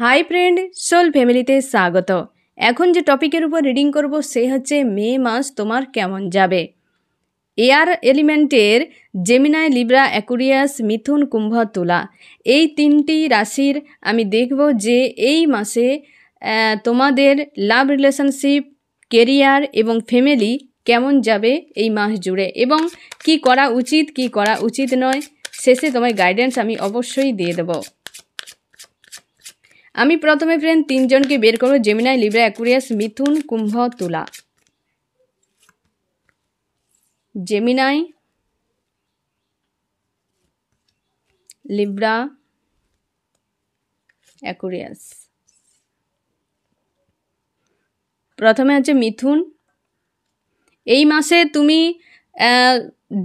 High friend soul फैमिलीते स्वागत। এখন যে টপিকের উপর রিডিং করব সে হচ্ছে মে মাস তোমার কেমন যাবে। এয়ার এলিমেন্টের জেমিনাই, লিব্রা, অ্যাকুরিয়াস, মিথুন, কুম্ভ, তুলা এই তিনটি রাশির আমি দেখব যে এই মাসে তোমাদের লাভ রিলেশনশিপ, কেরিয়ার এবং ফ্যামিলি কেমন যাবে এই মাস জুড়ে এবং কি করা উচিত কি করা উচিত নয়, শেষে তোমার গাইডেন্স আমি অবশ্যই দিয়ে দেব। আমি প্রথমে ফ্রেন্ড তিনজনকে বের করব, জেমিনাই, লিব্রা, অ্যাকুরিয়াস, মিথুন, কুম্ভ, তুলা। Gemini, Libra, Aquarius. প্রথমে আছে মিথুন। এই মাসে তুমি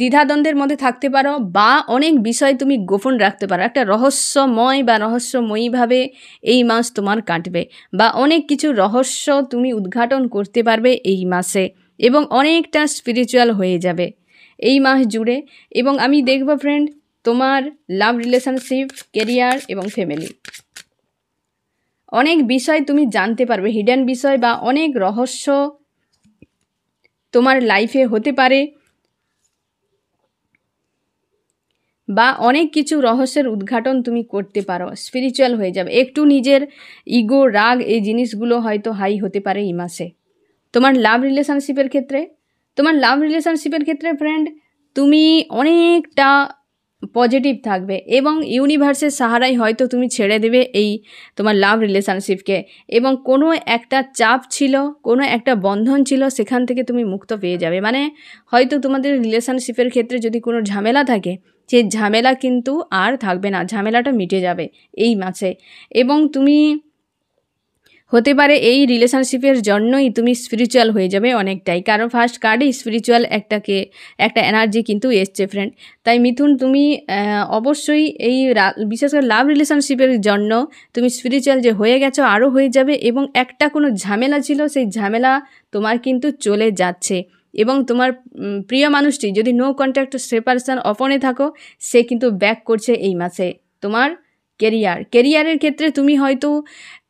দ্বিধাদ্বন্দ্বের মধ্যে থাকতে পারো বা অনেক বিষয় তুমি গোপন রাখতে পারো। একটা রহস্যময় বা রহস্যময়ীভাবে এই মাস তোমার কাটবে বা অনেক কিছু রহস্য তুমি উদ্ঘাটন করতে পারবে এই মাসে এবং অনেকটা স্পিরিচুয়াল হয়ে যাবে এই মাস জুড়ে। এবং আমি দেখব ফ্রেন্ড তোমার লাভ রিলেশনশিপ, কেরিয়ার এবং ফ্যামিলি অনেক বিষয় তুমি জানতে পারবে, হিডেন বিষয় বা অনেক রহস্য তোমার লাইফে হতে পারে বা অনেক কিছু রহস্যের উদ্ঘাটন তুমি করতে পারো, স্পিরিচুয়াল হয়ে যাবে। একটু নিজের ইগো, রাগ এই জিনিসগুলো হয়তো হাই হতে পারে এই মাসে। তোমার লাভ রিলেশনশিপের ক্ষেত্রে ফ্রেন্ড তুমি অনেকটা পজিটিভ থাকবে এবং ইউনিভার্সের সাহারায় হয়তো তুমি ছেড়ে দেবে এই তোমার লাভ রিলেশনশিপকে এবং কোনো একটা চাপ ছিল, কোনো একটা বন্ধন ছিল, সেখান থেকে তুমি মুক্ত পেয়ে যাবে। মানে হয়তো তোমাদের রিলেশনশিপের ক্ষেত্রে যদি কোনো ঝামেলা থাকে, সেই ঝামেলা কিন্তু আর থাকবে না, ঝামেলাটা মিটে যাবে এই মাসে। এবং তুমি হতে পারে এই রিলেশনশিপের জন্যই তুমি স্পিরিচুয়াল হয়ে যাবে অনেকটাই, কারণ ফার্স্ট কার্ডে স্পিরিচুয়াল একটা এনার্জি কিন্তু এসছে ফ্রেন্ড। তাই মিথুন তুমি অবশ্যই এই বিশেষ করে লাভ রিলেশনশিপের জন্য তুমি স্পিরিচুয়াল যে হয়ে গেছো আরও হয়ে যাবে এবং একটা কোনো ঝামেলা ছিল সেই ঝামেলা তোমার কিন্তু চলে যাচ্ছে এবং তোমার প্রিয় মানুষটি যদি নো কন্ট্যাক্ট সেপারেশন অপনে থাকো, সে কিন্তু ব্যাক করছে এই মাসে। তোমার কেরিয়ারের ক্ষেত্রে তুমি হয়তো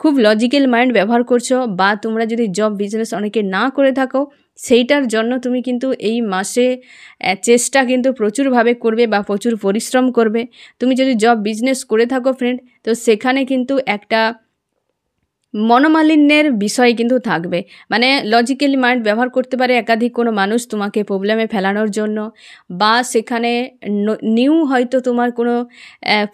খুব লজিক্যাল মাইন্ড ব্যবহার করছো বা তোমরা যদি জব বিজনেস অনেকে না করে থাকো, সেইটার জন্য তুমি কিন্তু এই মাসে চেষ্টা কিন্তু প্রচুরভাবে করবে বা প্রচুর পরিশ্রম করবে। তুমি যদি জব বিজনেস করে থাকো ফ্রেন্ড, তো সেখানে কিন্তু একটা মনোমালিন্যের বিষয় কিন্তু থাকবে। মানে লজিক্যালি মাইন্ড ব্যবহার করতে পারে একাধিক কোনো মানুষ তোমাকে প্রবলেমে ফেলানোর জন্য, বা সেখানে নিউ হয়তো তোমার কোনো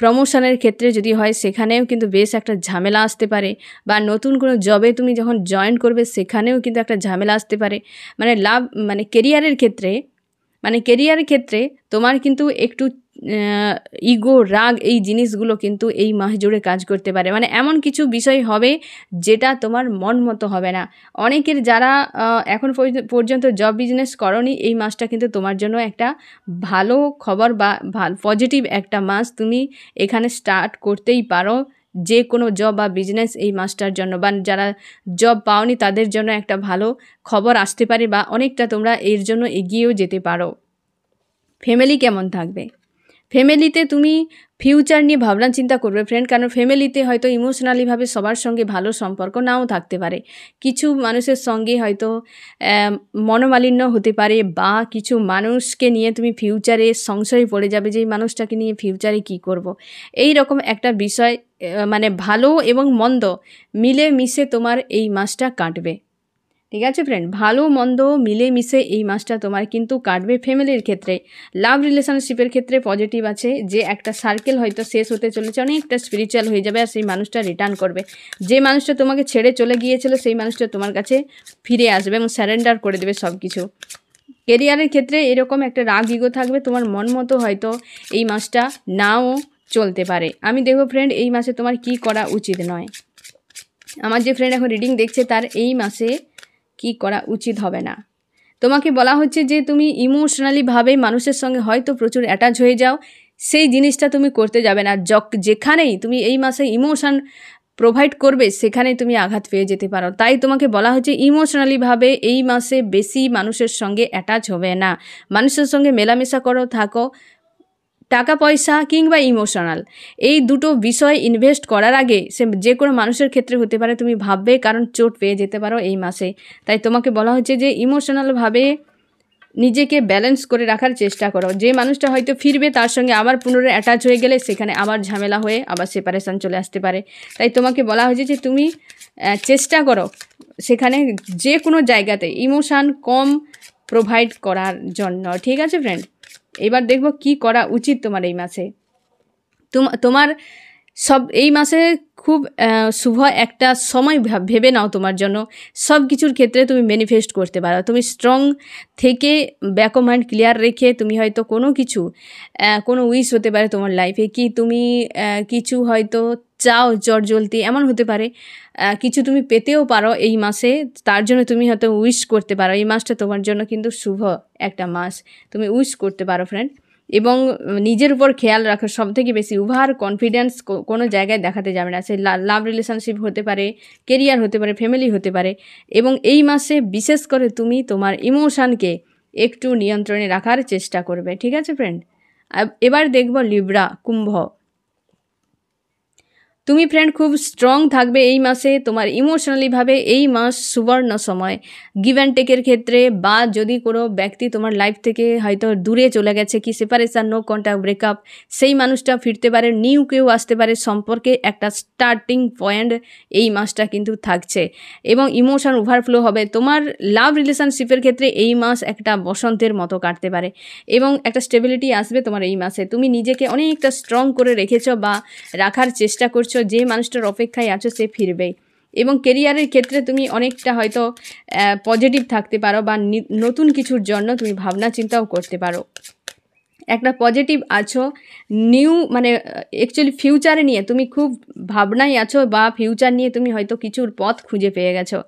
প্রমোশনের ক্ষেত্রে যদি হয় সেখানেও কিন্তু বেশ একটা ঝামেলা আসতে পারে, বা নতুন কোনো জবে তুমি যখন জয়েন করবে সেখানেও কিন্তু একটা ঝামেলা আসতে পারে। মানে কেরিয়ারের ক্ষেত্রে তোমার কিন্তু একটু ইগো, রাগ এই জিনিসগুলো কিন্তু এই মাস জুড়ে কাজ করতে পারে। মানে এমন কিছু বিষয় হবে যেটা তোমার মন মতো হবে না। অনেকের যারা এখন পর্যন্ত জব বিজনেস করনি, এই মাসটা কিন্তু তোমার জন্য একটা ভালো খবর বা পজিটিভ একটা মাস তুমি এখানে স্টার্ট করতেই পারো। যে কোনো জব বা বিজনেস এই মাসটার জন্য, বা যারা জব পাওনি তাদের জন্য একটা ভালো খবর আসতে পারে বা অনেকটা তোমরা এর জন্য এগিয়েও যেতে পারো। ফ্যামিলি কেমন থাকবে? ফ্যামিলিতে তুমি ফিউচার নিয়ে ভাবনা চিন্তা করবে ফ্রেন্ড, কারণ ফ্যামিলিতে হয়তো ইমোশনালিভাবে সবার সঙ্গে ভালো সম্পর্ক নাও থাকতে পারে। কিছু মানুষের সঙ্গে হয়তো মনোমালিন্য হতে পারে বা কিছু মানুষকে নিয়ে তুমি ফিউচারে সংশয়ে পড়ে যাবে যে এই মানুষটাকে নিয়ে ফিউচারে কি করব। এই রকম একটা বিষয়, মানে ভালো এবং মন্দ মিলে মিশে তোমার এই মাসটা কাটবে। ঠিক আছে ফ্রেন্ড, ভালো মন্দ মিলে মিশে এই মাসটা তোমার কিন্তু কাটবে। ফ্যামিলির ক্ষেত্রে, লাভ রিলেশনশিপের ক্ষেত্রে পজিটিভ আছে যে একটা সার্কেল হয়তো শেষ হতে চলেছে, অনেকটা স্পিরিচুয়াল হয়ে যাবে আর সেই মানুষটা রিটার্ন করবে। যে মানুষটা তোমাকে ছেড়ে চলে গিয়েছিল সেই মানুষটা তোমার কাছে ফিরে আসবে এবং স্যারেন্ডার করে দেবে সব কিছু। কেরিয়ারের ক্ষেত্রে এরকম একটা রাগ ইগো থাকবে, তোমার মন মতো হয়তো এই মাসটা নাও চলতে পারে। আমি দেখবো ফ্রেন্ড এই মাসে তোমার কি করা উচিত নয়। আমার যে ফ্রেন্ড এখন রিডিং দেখছে তার এই মাসে কি করা উচিত হবে না। তোমাকে বলা হচ্ছে যে তুমি ইমোশনালিভাবে মানুষের সঙ্গে হয়তো প্রচুর অ্যাটাচ হয়ে যাও, সেই জিনিসটা তুমি করতে যাবে না। যেখানেই তুমি এই মাসে ইমোশন প্রোভাইড করবে সেখানেই তুমি আঘাত পেয়ে যেতে পারো। তাই তোমাকে বলা হচ্ছে ইমোশনালিভাবে এই মাসে বেশি মানুষের সঙ্গে অ্যাটাচ হবে না, মানুষের সঙ্গে মেলামেশা করো, থাকো, টাকা পয়সা কিংবা ইমোশনাল, এই দুটো বিষয় ইনভেস্ট করার আগে সে যে কোনো মানুষের ক্ষেত্রে হতে পারে তুমি ভাববে, কারণ চোট পেয়ে যেতে পারো এই মাসে। তাই তোমাকে বলা হচ্ছে যে ইমোশনালভাবে নিজেকে ব্যালেন্স করে রাখার চেষ্টা করো। যে মানুষটা হয়তো ফিরবে তার সঙ্গে আবার পুনরায় অ্যাটাচ হয়ে গেলে সেখানে আবার ঝামেলা হয়ে আবার সেপারেশান চলে আসতে পারে। তাই তোমাকে বলা হয়েছে যে তুমি চেষ্টা করো সেখানে যে কোনো জায়গাতে ইমোশান কম প্রোভাইড করার জন্য। ঠিক আছে ফ্রেন্ড, এবার দেখব কি করা উচিত তোমার এই মাসে। তোমার এই মাসে খুব শুভ একটা সময় ভেবে নাও তোমার জন্য। সব কিছুর ক্ষেত্রে তুমি ম্যানিফেস্ট করতে পারো। তুমি স্ট্রং থেকে ব্যাক অফ মাইন্ড ক্লিয়ার রেখে তুমি হয়তো কোনো উইশ হতে পারে তোমার লাইফে, কি তুমি কিছু হয়তো চাও জলদি, এমন হতে পারে কিছু তুমি পেতেও পারো এই মাসে, তার জন্য তুমি হয়তো উইশ করতে পারো। এই মাসটা তোমার জন্য কিন্তু শুভ একটা মাস, তুমি উইশ করতে পারো ফ্রেন্ড। এবং নিজের উপর খেয়াল রাখো সবথেকে বেশি। ওভার কনফিডেন্স কোনো জায়গায় দেখাতে যাবে না। সে লাভ রিলেশনশিপ হতে পারে, কেরিয়ার হতে পারে, ফ্যামিলি হতে পারে। এবং এই মাসে বিশেষ করে তুমি তোমার ইমোশানকে একটু নিয়ন্ত্রণে রাখার চেষ্টা করবে। ঠিক আছে ফ্রেন্ড, এবার দেখব লিব্রা, কুম্ভ। তুমি ফ্রেন্ড খুব স্ট্রং থাকবে এই মাসে। তোমার ইমোশনালিভাবে এই মাস সুবর্ণ সময়। গিভ অ্যান্ড টেকের ক্ষেত্রে, বা যদি কোনো ব্যক্তি তোমার লাইফ থেকে হয়তো দূরে চলে গেছে, কি সেপারেশান, নো কন্ট্যাক্ট, ব্রেকআপ, সেই মানুষটা ফিরতে পারে, নিউ কেউ আসতে পারে, সম্পর্কে একটা স্টার্টিং পয়েন্ট এই মাসটা কিন্তু থাকছে। এবং ইমোশন ওভারফ্লো হবে। তোমার লাভ রিলেশনশিপের ক্ষেত্রে এই মাস একটা বসন্তের মতো কাটতে পারে এবং একটা স্টেবিলিটি আসবে তোমার এই মাসে। তুমি নিজেকে অনেকটা স্ট্রং করে রেখেছো বা রাখার চেষ্টা করছো, যে মানুষটার অপেক্ষায় আছো সে ফিরবেই। এবং কেরিয়ারের ক্ষেত্রে তুমি অনেকটা হয়তো পজিটিভ থাকতে পারো, বা নতুন কিছুর জন্য তুমি ভাবনা চিন্তাও করতে পারো। একটা পজিটিভ আছো, নিউ অ্যাকচুয়ালি ফিউচারে নিয়ে তুমি খুব ভাবনায় আছো, বা ফিউচার নিয়ে তুমি হয়তো কিছুর পথ খুঁজে পেয়ে গেছো।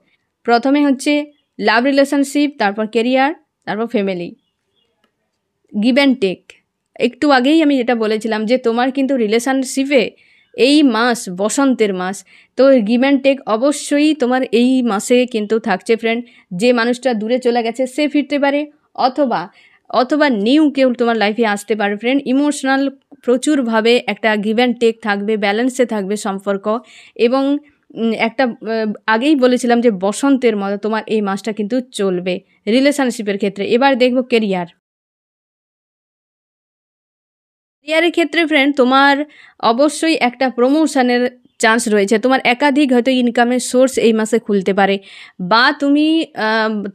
প্রথমে হচ্ছে লাভ রিলেশনশিপ, তারপর কেরিয়ার, তারপর ফ্যামিলি। গিভ অ্যান্ড টেক, একটু আগেই আমি যেটা বলেছিলাম যে তোমার কিন্তু রিলেশনশিপে এই মাস বসন্তের মাস, তো গিভ অ্যান্ড টেক অবশ্যই তোমার এই মাসে কিন্তু থাকছে ফ্রেন্ড। যে মানুষটা দূরে চলে গেছে সে ফিরতে পারে, অথবা নিউ কেউ তোমার লাইফে আসতে পারে ফ্রেন্ড। ইমোশনাল প্রচুরভাবে একটা গিভ অ্যান্ড টেক থাকবে, ব্যালেন্সে থাকবে সম্পর্ক। এবং একটা আগেই বলেছিলাম যে বসন্তের মতো তোমার এই মাসটা কিন্তু চলবে রিলেশনশিপের ক্ষেত্রে। এবার দেখব কেরিয়ারের ক্ষেত্রে ফ্রেন্ড, তোমার অবশ্যই একটা প্রমোশনের চান্স রয়েছে। তোমার একাধিক হয়তো ইনকামের সোর্স এই মাসে খুলতে পারে, বা তুমি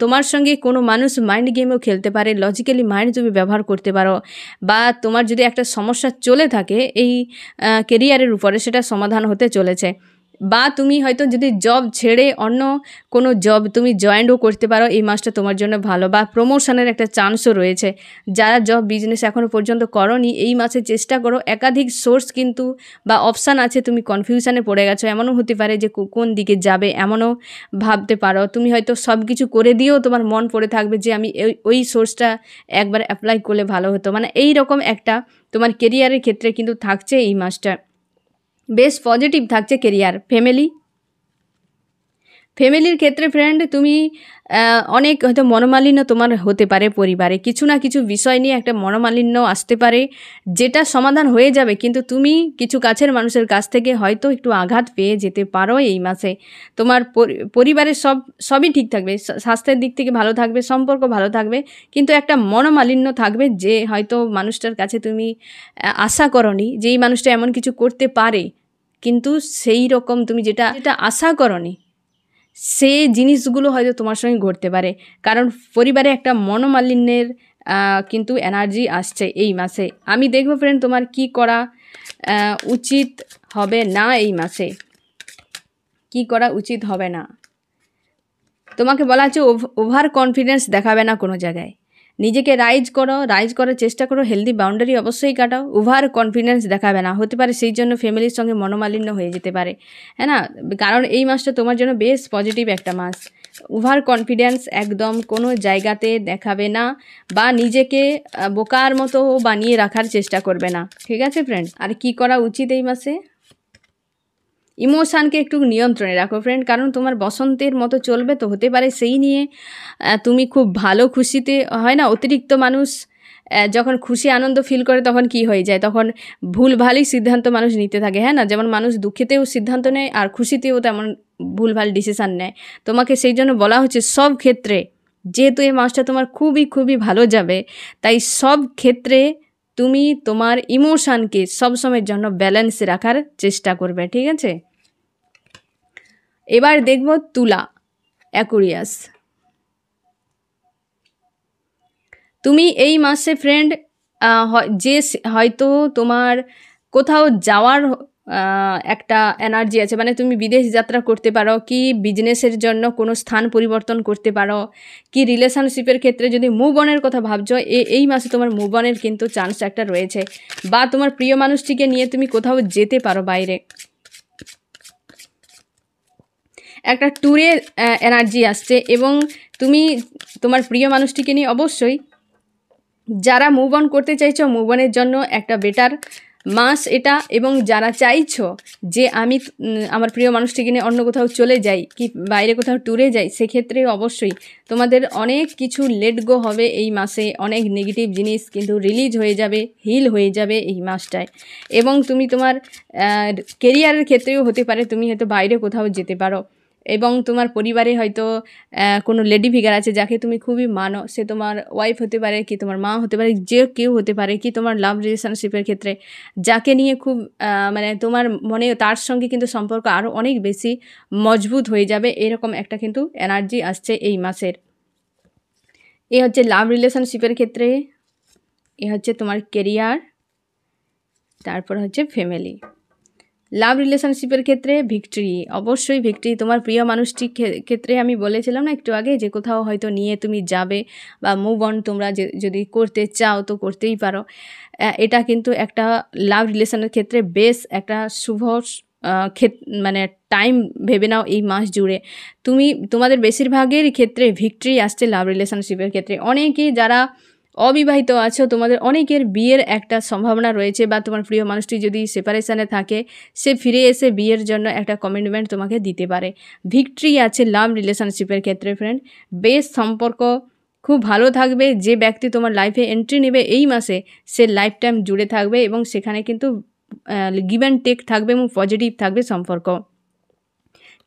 তোমার সঙ্গে কোনো মানুষ মাইন্ড গেমও খেলতে পারে। লজিক্যালি মাইন্ড তুমি ব্যবহার করতে পারো, বা তোমার যদি একটা সমস্যা চলে থাকে এই কেরিয়ারের উপরে, সেটা সমাধান হতে চলেছে। বা তুমি হয়তো যদি জব ছেড়ে অন্য কোনো জব তুমি জয়েনও করতে পারো, এই মাসটা তোমার জন্য ভালো। বা প্রমোশনের একটা চান্সও রয়েছে। যারা জব বিজনেস এখনও পর্যন্ত করোনি, এই মাসে চেষ্টা করো। একাধিক সোর্স কিন্তু বা অপশান আছে, তুমি কনফিউশনে পড়ে গেছো, এমনও হতে পারে যে কোন দিকে যাবে, এমনও ভাবতে পারো। তুমি হয়তো সব কিছু করে দিয়েও তোমার মন পড়ে থাকবে যে আমি ওই সোর্সটা একবার অ্যাপ্লাই করলে ভালো হতো। এই রকম একটা তোমার কেরিয়ারের ক্ষেত্রে কিন্তু থাকছে এই মাসটা, বেশ পজিটিভ থাকছে কেরিয়ার। ফ্যামিলির ক্ষেত্রে ফ্রেন্ড, তুমি অনেক হয়তো মনোমালিন্য তোমার হতে পারে পরিবারে। কিছু না কিছু বিষয় নিয়ে একটা মনোমালিন্য আসতে পারে, যেটা সমাধান হয়ে যাবে, কিন্তু তুমি কিছু কাছের মানুষের কাছ থেকে হয়তো একটু আঘাত পেয়ে যেতে পারো এই মাসে। তোমার পরিবারের সবই ঠিক থাকবে, স্বাস্থ্যের দিক থেকে ভালো থাকবে, সম্পর্ক ভালো থাকবে, কিন্তু একটা মনোমালিন্য থাকবে যে হয়তো মানুষটার কাছে তুমি আশা করনি যে এই মানুষটা এমন কিছু করতে পারে, কিন্তু সেই রকম তুমি যেটা আশা করনি সেই জিনিসগুলো হয়তো তোমার সঙ্গে ঘটতে পারে। কারণ পরিবারে একটা মনোমালিন্যের কিন্তু এনার্জি আসছে এই মাসে। আমি দেখব ফ্রেন্ড তোমার কি করা উচিত হবে না এই মাসে, কি করা উচিত হবে না। তোমাকে বলা হচ্ছে ওভার কনফিডেন্স দেখাবে না কোনো জায়গায়, নিজেকে রাইজ করার চেষ্টা করো, হেলদি বাউন্ডারি অবশ্যই কাটাও। ওভার কনফিডেন্স দেখাবে না, হতে পারে সেই জন্য ফ্যামিলির সঙ্গে মনোমালিন্য হয়ে যেতে পারে, হ্যাঁ না। কারণ এই মাসটা তোমার জন্য বেশ পজিটিভ একটা মাস। ওভার কনফিডেন্স একদম কোনো জায়গাতে দেখাবে না, বা নিজেকে বোকার মতো বানিয়ে রাখার চেষ্টা করবে না। ঠিক আছে ফ্রেন্ড, আর কি করা উচিত এই মাসে? ইমোশানকে একটু নিয়ন্ত্রণে রাখো ফ্রেন্ড, কারণ তোমার বসন্তের মতো চলবে, তো হতে পারে সেই নিয়ে তুমি খুব ভালো খুশিতে হয় না, অতিরিক্ত মানুষ যখন খুশি আনন্দ ফিল করে তখন কি হয়ে যায়, তখন ভুলভালই সিদ্ধান্ত মানুষ নিতে থাকে, হ্যাঁ না? যেমন মানুষ দুঃখেতেও সিদ্ধান্ত নেয় আর খুশিতেও তেমন ভুলভাল ডিসিশান নেয়। তোমাকে সেই জন্য বলা হচ্ছে সব ক্ষেত্রে, যেহেতু এই মাসটা তোমার খুবই খুবই ভালো যাবে, তাই সব ক্ষেত্রে তুমি তোমার ইমোশানকে সবসময়ের জন্য ব্যালেন্সে রাখার চেষ্টা করবে, ঠিক আছে? এবার দেখব তুলা, অ্যাকুরিয়াস। তুমি এই মাসে ফ্রেন্ড যে হয়তো তোমার কোথাও যাওয়ার একটা এনার্জি আছে, মানে তুমি বিদেশ যাত্রা করতে পারো, কি বিজনেসের জন্য কোনো স্থান পরিবর্তন করতে পারো, কি রিলেশনশিপের ক্ষেত্রে যদি মুভ অনের কথা ভাবছো, এই মাসে তোমার মুভ অনের কিন্তু চান্স একটা রয়েছে, বা তোমার প্রিয় মানুষটিকে নিয়ে তুমি কোথাও যেতে পারো বাইরে, একটা ট্যুরের এনার্জি আসছে। এবং তুমি তোমার প্রিয় মানুষটিকে নিয়ে অবশ্যই যারা মুভ অন করতে চাইছো, মুভ অনের জন্য একটা বেটার মাস এটা। এবং যারা চাইছো যে আমি আমার প্রিয় মানুষটিকে নিয়ে অন্য কোথাও চলে যাই, কি বাইরে কোথাও ট্যুরে যাই, সেক্ষেত্রে অবশ্যই তোমাদের অনেক কিছু লেট গো হবে এই মাসে, অনেক নেগেটিভ জিনিস কিন্তু রিলিজ হয়ে যাবে, হিল হয়ে যাবে এই মাসটায়। এবং তুমি তোমার কেরিয়ারের ক্ষেত্রেও হতে পারে, তুমি হয়তো বাইরে কোথাও যেতে পারো, এবং তোমার পরিবারে হয়তো কোনো লেডি ফিগার আছে যাকে তুমি খুবই মানো, সে তোমার ওয়াইফ হতে পারে, কি তোমার মা হতে পারে, যে কেউ হতে পারে, কি তোমার লাভ রিলেশনশিপের ক্ষেত্রে যাকে নিয়ে খুব মানে তোমার মনে তার সঙ্গে কিন্তু সম্পর্ক আরও অনেক বেশি মজবুত হয়ে যাবে, এরকম একটা কিন্তু এনার্জি আসছে এই মাসের। এ হচ্ছে লাভ রিলেশনশিপের ক্ষেত্রে, এ হচ্ছে তোমার কেরিয়ার, তারপর হচ্ছে ফ্যামিলি। লাভ রিলেশনশিপের ক্ষেত্রে ভিক্টরি, অবশ্যই ভিক্টরি। তোমার প্রিয় মানুষটির ক্ষেত্রে আমি বলেছিলাম না একটু আগে, যে কোথাও হয়তো নিয়ে তুমি যাবে বা মুভ অন তোমরা যদি করতে চাও তো করতেই পারো। এটা কিন্তু একটা লাভ রিলেশনের ক্ষেত্রে বেশ একটা শুভ মানে টাইম ভেবে নাও এই মাস জুড়ে। তোমাদের বেশিরভাগের ক্ষেত্রে ভিক্টরি আসছে লাভ রিলেশনশিপের ক্ষেত্রে। অনেকেই যারা অবিবাহিত আছো, তোমাদের অনেকের বিয়ের একটা সম্ভাবনা রয়েছে, বা তোমার প্রিয় মানুষটি যদি সেপারেশানে থাকে, সে ফিরে এসে বিয়ের জন্য একটা কমিটমেন্ট তোমাকে দিতে পারে। ভিক্টরি আছে লাভ রিলেশনশিপের ক্ষেত্রে ফ্রেন্ড। বেশ সম্পর্ক খুব ভালো থাকবে। যে ব্যক্তি তোমার লাইফে এন্ট্রি নেবে এই মাসে, সে লাইফ টাইম জুড়ে থাকবে, এবং সেখানে কিন্তু গিভ অ্যান্ড টেক থাকবে এবং পজিটিভ থাকবে সম্পর্ক।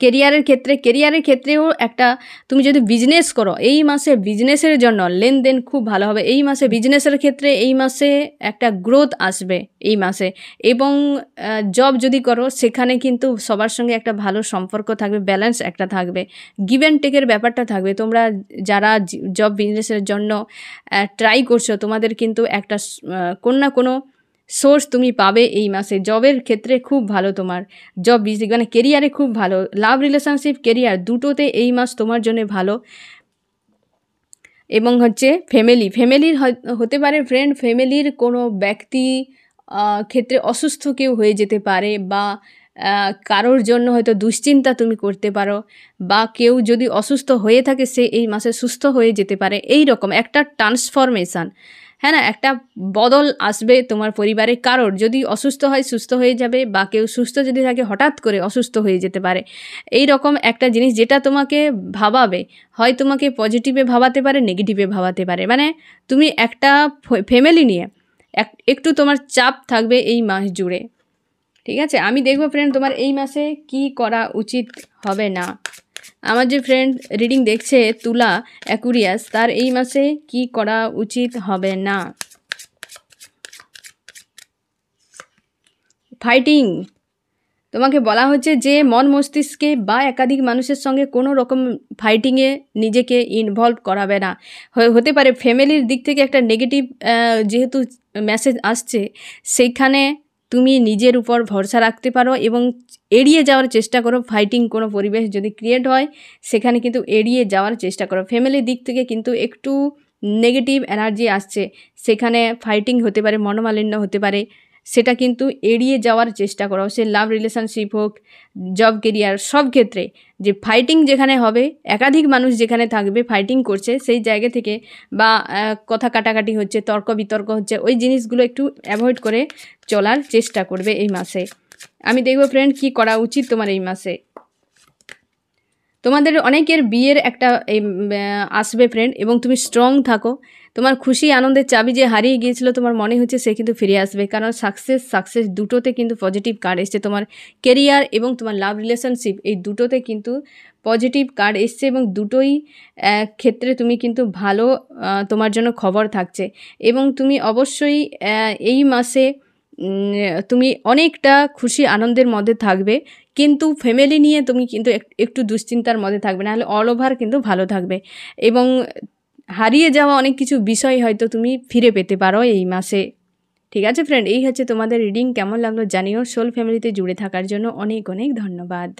কেরিয়ারের ক্ষেত্রেও একটা, তুমি যদি বিজনেস করো এই মাসে, বিজনেসের জন্য লেনদেন খুব ভালো হবে এই মাসে। বিজনেসের ক্ষেত্রে এই মাসে একটা গ্রোথ আসবে এই মাসে। এবং জব যদি করো সেখানে কিন্তু সবার সঙ্গে একটা ভালো সম্পর্ক থাকবে, ব্যালেন্স একটা থাকবে, গিভ অ্যান্ড টেকের ব্যাপারটা থাকবে। তোমরা যারা জব বিজনেসের জন্য ট্রাই করছো, তোমাদের কিন্তু একটা কোনো না কোনো সোর্স তুমি পাবে এই মাসে। জবের ক্ষেত্রে খুব ভালো, তোমার জব মানে কেরিয়ারে খুব ভালো। লাভ রিলেশনশিপ কেরিয়ার দুটোতে এই মাস তোমার জন্য ভালো। এবং হচ্ছে ফ্যামিলির হতে পারে ফ্রেন্ড, ফ্যামিলির কোনো ব্যক্তি ক্ষেত্রে অসুস্থ কেউ হয়ে যেতে পারে, বা কারোর জন্য হয়তো দুশ্চিন্তা তুমি করতে পারো, বা কেউ যদি অসুস্থ হয়ে থাকে সে এই মাসে সুস্থ হয়ে যেতে পারে। এই রকম একটা ট্রান্সফরমেশান, হ্যাঁ না, একটা বদল আসবে তোমার পরিবারে। কারোর যদি অসুস্থ হয় সুস্থ হয়ে যাবে, বা কেউ সুস্থ যদি থাকে হঠাৎ করে অসুস্থ হয়ে যেতে পারে। এই রকম একটা জিনিস যেটা তোমাকে ভাবাবে, হয় তোমাকে পজিটিভে ভাবাতে পারে, নেগেটিভে ভাবাতে পারে। মানে তুমি একটা ফ্যামিলি নিয়ে একটু তোমার চাপ থাকবে এই মাস জুড়ে, ঠিক আছে? আমি দেখবো ফ্রেন্ড তোমার এই মাসে কি করা উচিত হবে না। আমার যে ফ্রেন্ড রিডিং দেখছে তুলা অ্যাকুরিয়াস, তার এই মাসে কি করা উচিত হবে না। ফাইটিং, তোমাকে বলা হচ্ছে যে মন মস্তিষ্কে বা একাধিক মানুষের সঙ্গে কোনো রকম ফাইটিংয়ে নিজেকে ইনভলভ করাবে না। হতে পারে ফ্যামিলির দিক থেকে একটা নেগেটিভ যেহেতু মেসেজ আসছে, সেইখানে তুমি নিজের উপর ভরসা রাখতে পারো এবং এড়িয়ে যাওয়ার চেষ্টা করো। ফাইটিং কোনো পরিবেশ যদি ক্রিয়েট হয় সেখানে কিন্তু এড়িয়ে যাওয়ার চেষ্টা করো। ফ্যামিলির দিক থেকে কিন্তু একটু নেগেটিভ এনার্জি আসছে, সেখানে ফাইটিং হতে পারে, মনোমালিন্য হতে পারে, সেটা কিন্তু এড়িয়ে যাওয়ার চেষ্টা করো। সে লাভ রিলেশনশিপ হোক, জব কেরিয়ার, সব ক্ষেত্রে যে ফাইটিং যেখানে হবে, একাধিক মানুষ যেখানে থাকবে ফাইটিং করছে সেই জায়গা থেকে, বা কথা কাটাকাটি হচ্ছে, তর্ক বিতর্ক হচ্ছে, ওই জিনিসগুলো একটু অ্যাভয়েড করে চলার চেষ্টা করবে এই মাসে। আমি দেখব ফ্রেন্ড কি করা উচিত তোমার এই মাসে। তোমাদের অনেকের বিয়ের একটা আসবে ফ্রেন্ড, এবং তুমি স্ট্রং থাকো। তোমার খুশি আনন্দের চাবি যে হারিয়ে গিয়েছিল তোমার মনে হচ্ছে সে কিন্তু ফিরে আসবে, কারণ সাকসেস দুটোতে কিন্তু পজিটিভ কার্ড এসছে। তোমার কেরিয়ার এবং তোমার লাভ রিলেশনশিপ এই দুটোতে কিন্তু পজিটিভ কার্ড এসছে, এবং দুটোই ক্ষেত্রে তুমি কিন্তু ভালো তোমার জন্য খবর থাকছে। এবং তুমি অবশ্যই এই মাসে তুমি অনেকটা খুশি আনন্দের মধ্যে থাকবে, কিন্তু ফ্যামিলি নিয়ে তুমি কিন্তু একটু দুশ্চিন্তার মধ্যে থাকবে, নাহলে অল ওভার কিন্তু ভালো থাকবে। এবং হারিয়ে যাওয়া অনেক কিছু বিষয় হয়তো তুমি ফিরে পেতে পারো এই মাসে। ঠিক আছে ফ্রেন্ড, এই হচ্ছে তোমাদের রিডিং। কেমন লাগলো জানিও। সোল ফ্যামিলিতে জুড়ে থাকার জন্য অনেক অনেক ধন্যবাদ।